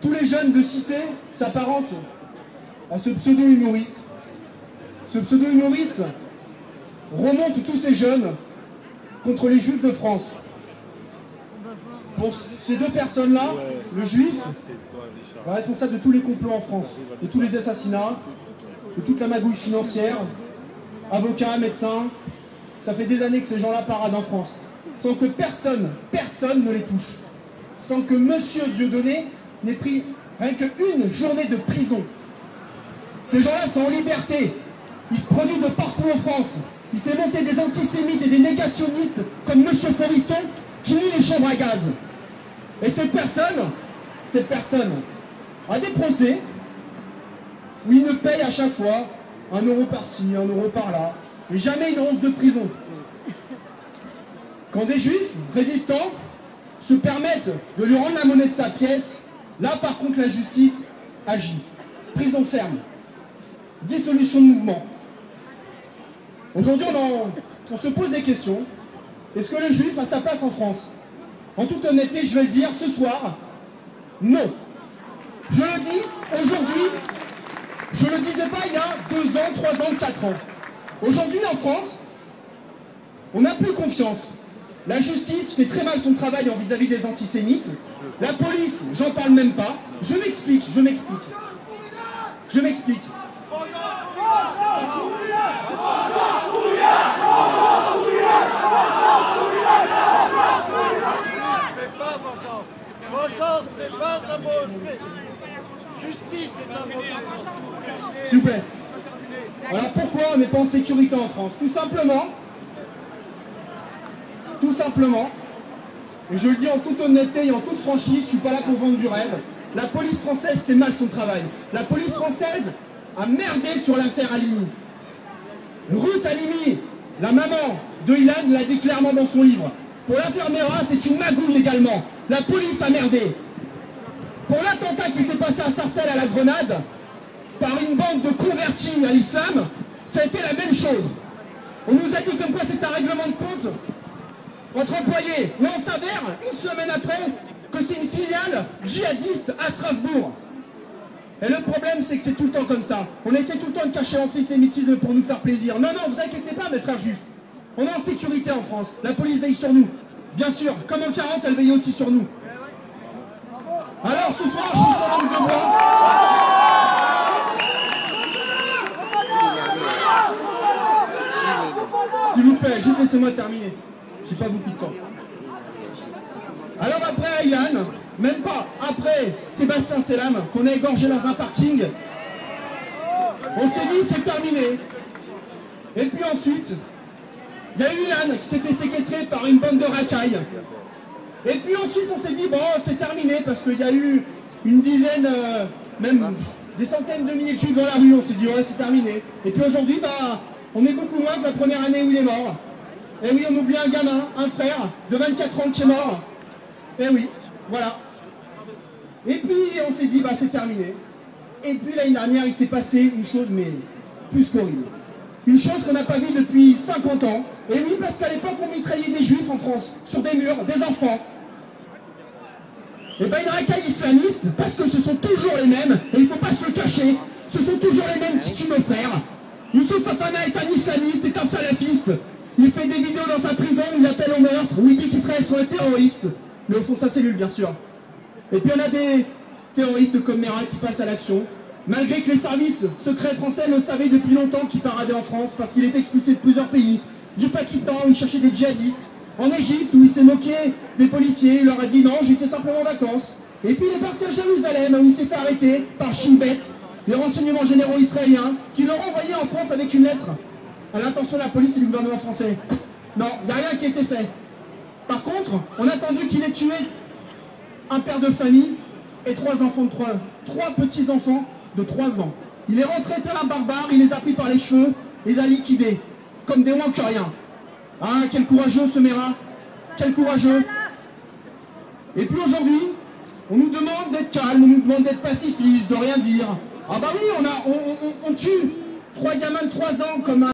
Tous les jeunes de cité s'apparentent à ce pseudo-humoriste. Ce pseudo-humoriste remonte tous ces jeunes contre les juifs de France. Pour ces deux personnes-là, le juif est responsable de tous les complots en France, de tous les assassinats, de toute la magouille financière, avocats, médecins. Ça fait des années que ces gens-là paradent en France, sans que personne ne les touche, sans que Monsieur Dieudonné n'ait pris rien qu'une journée de prison. Ces gens-là sont en liberté. Ils se produisent de partout en France. Il fait monter des antisémites et des négationnistes comme Monsieur Forisson qui nie les chambres à gaz. Et cette personne a des procès où il ne paye à chaque fois 1 euro par-ci, 1 euro par-là, mais jamais une once de prison. Quand des juifs résistants se permettent de lui rendre la monnaie de sa pièce, là par contre la justice agit. Prison ferme, dissolution de mouvement. Aujourd'hui on se pose des questions. Est-ce que le juif a sa place en France? En toute honnêteté, je vais le dire ce soir, non. Je le dis aujourd'hui, je ne le disais pas il y a 2 ans, 3 ans, 4 ans. Aujourd'hui en France, on n'a plus confiance. La justice fait très mal son travail vis-à-vis des antisémites. La police, j'en parle même pas. Je m'explique. Justice est un mot. S'il vous plaît. Alors pourquoi on n'est pas en sécurité en France? Tout simplement, et je le dis en toute honnêteté et en toute franchise, je ne suis pas là pour vendre du rêve, la police française fait mal son travail. La police française a merdé sur l'affaire Halimi. Ruth Halimi, la maman de Ilan, l'a dit clairement dans son livre. Pour l'affaire Mera, c'est une magouille également. La police a merdé. Pour l'attentat qui s'est passé à Sarcelles à la Grenade, par une bande de convertis à l'islam, ça a été la même chose. On nous a dit comme quoi c'est un règlement de compte entre employés. Et on s'avère, une semaine après, que c'est une filiale djihadiste à Strasbourg. Et le problème, c'est que c'est tout le temps comme ça. On essaie tout le temps de cacher l'antisémitisme pour nous faire plaisir. Non, vous inquiétez pas, mes frères juifs. On est en sécurité en France. La police veille sur nous. Bien sûr, comme en 40, elle veille aussi sur nous. Alors, ce soir, je suis sur l'angle de bois. S'il vous plaît, juste laissez-moi terminer. J'ai pas beaucoup de temps. Alors après Aylan, même pas, après Sébastien Selam, qu'on a égorgé dans un parking, on s'est dit c'est terminé. Et puis ensuite, il y a eu Ilan qui s'est fait séquestrer par une bande de racailles. Et puis ensuite on s'est dit bon c'est terminé parce qu'il y a eu une dizaine, même des centaines de milliers de juifs dans la rue, on s'est dit ouais c'est terminé. Et puis aujourd'hui on est beaucoup moins que la première année où il est mort. Et oui, on oublie un gamin, un frère de 24 ans qui est mort. Et oui, voilà. Et puis on s'est dit c'est terminé. Et puis l'année dernière il s'est passé une chose mais plus qu'horrible. Une chose qu'on n'a pas vue depuis 50 ans. Et oui, parce qu'à l'époque on mitraillait des juifs en France, sur des murs, des enfants. Et une racaille islamiste, parce que ce sont toujours les mêmes, et il ne faut pas se le cacher, ce sont toujours les mêmes qui tuent nos frères. Youssouf Fafana est un islamiste, est un salafiste. Il fait des vidéos dans sa prison où il appelle au meurtre, où il dit qu'Israël sont des terroristes. Mais au fond, sa cellule, bien sûr. Et puis on a des terroristes comme Mera qui passent à l'action, malgré que les services secrets français le savaient depuis longtemps qu'il paradait en France, parce qu'il est expulsé de plusieurs pays. Du Pakistan, où il cherchait des djihadistes. En Égypte, où il s'est moqué des policiers, il leur a dit non, j'étais simplement en vacances. Et puis il est parti à Jérusalem, où il s'est fait arrêter par Shin Bet, les renseignements généraux israéliens, qui l'ont renvoyé en France avec une lettre à l'intention de la police et du gouvernement français. Non, il n'y a rien qui a été fait. Par contre, on a attendu qu'il ait tué un père de famille et 3 enfants de 3 petits-enfants de 3 ans. Il est rentré tel un barbare, il les a pris par les cheveux et les a liquidés, comme des moins que rien. Ah, quel courageux ce Mera, quel courageux. Et puis aujourd'hui, on nous demande d'être calme, on nous demande d'être pacifiste, de rien dire. Ah oui, on tue 3 gamins de 3 ans comme un...